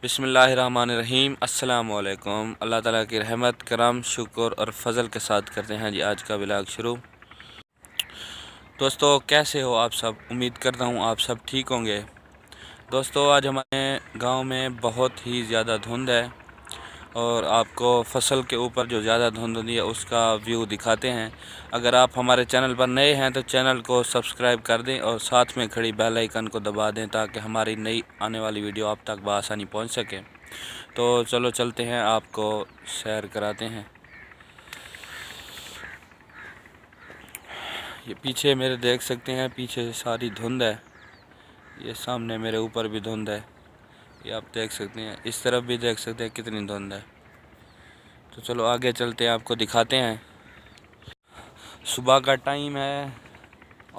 बिस्मिल्लाहिर्रहमानिर्रहीम। अस्सलामु अलैकुम। अल्लाह ताला की रहमत करम शुक्र और फ़ज़ल के साथ करते हैं जी आज का व्लॉग शुरू। दोस्तों कैसे हो आप सब? उम्मीद करता हूँ आप सब ठीक होंगे। दोस्तों आज हमारे गांव में बहुत ही ज़्यादा धुंध है और आपको फसल के ऊपर जो ज़्यादा धुंध होती है उसका व्यू दिखाते हैं। अगर आप हमारे चैनल पर नए हैं तो चैनल को सब्सक्राइब कर दें और साथ में खड़ी बेल आइकन को दबा दें ताकि हमारी नई आने वाली वीडियो आप तक बआसानी पहुंच सके। तो चलो चलते हैं, आपको सैर कराते हैं। ये पीछे मेरे देख सकते हैं, पीछे सारी धुंध है। ये सामने मेरे ऊपर भी धुंध है, ये आप देख सकते हैं। इस तरफ भी देख सकते हैं कितनी धुंध है। तो चलो आगे चलते हैं, आपको दिखाते हैं। सुबह का टाइम है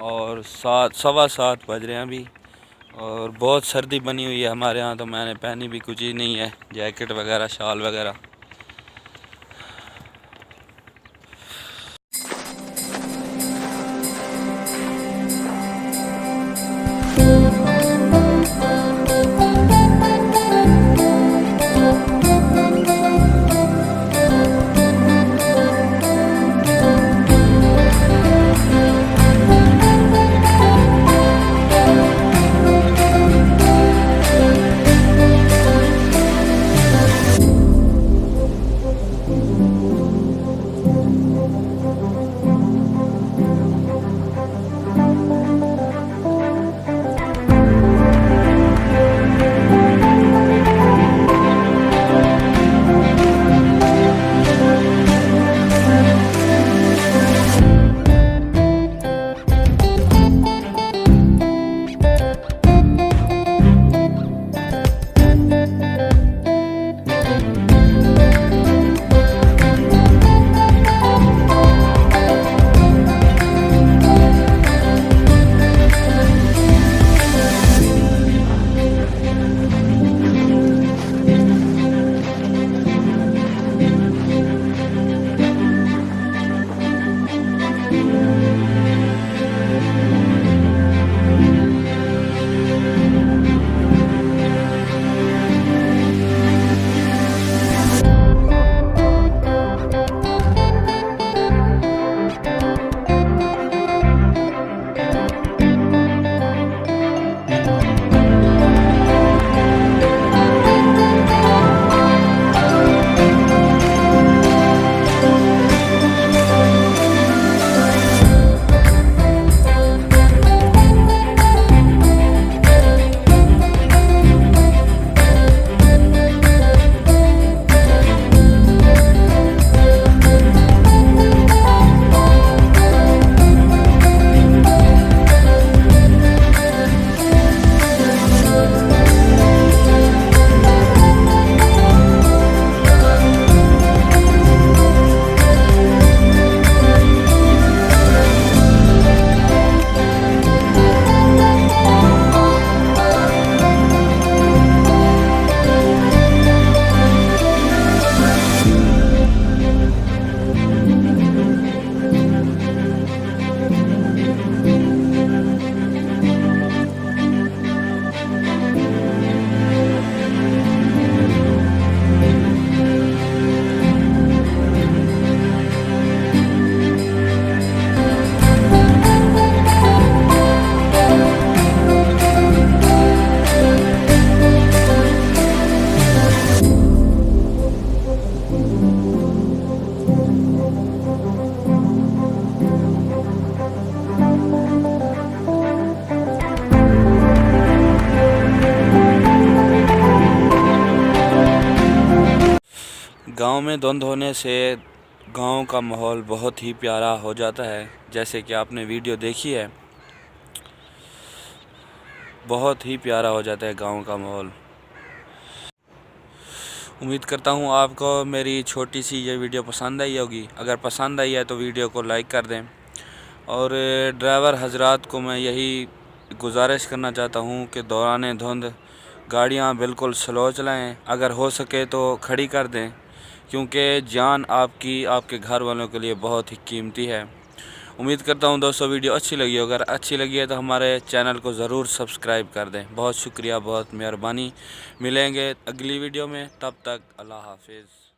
और 7 सवा 7 बज रहे हैं अभी और बहुत सर्दी बनी हुई है हमारे यहाँ। तो मैंने पहनी भी कुछ ही नहीं है, जैकेट वगैरह शाल वगैरह। गांव में धुंध होने से गांव का माहौल बहुत ही प्यारा हो जाता है। जैसे कि आपने वीडियो देखी है, बहुत ही प्यारा हो जाता है गांव का माहौल। उम्मीद करता हूं आपको मेरी छोटी सी ये वीडियो पसंद आई होगी। अगर पसंद आई है तो वीडियो को लाइक कर दें। और ड्राइवर हजरात को मैं यही गुजारिश करना चाहता हूं कि दौरान धुंध गाड़ियां बिल्कुल स्लो चलाएं। अगर हो सके तो खड़ी कर दें, क्योंकि जान आपकी आपके घर वालों के लिए बहुत ही कीमती है। उम्मीद करता हूँ दोस्तों वीडियो अच्छी लगी हो। अगर अच्छी लगी है तो हमारे चैनल को ज़रूर सब्सक्राइब कर दें। बहुत शुक्रिया, बहुत मेहरबानी। मिलेंगे अगली वीडियो में, तब तक अल्लाह हाफिज़।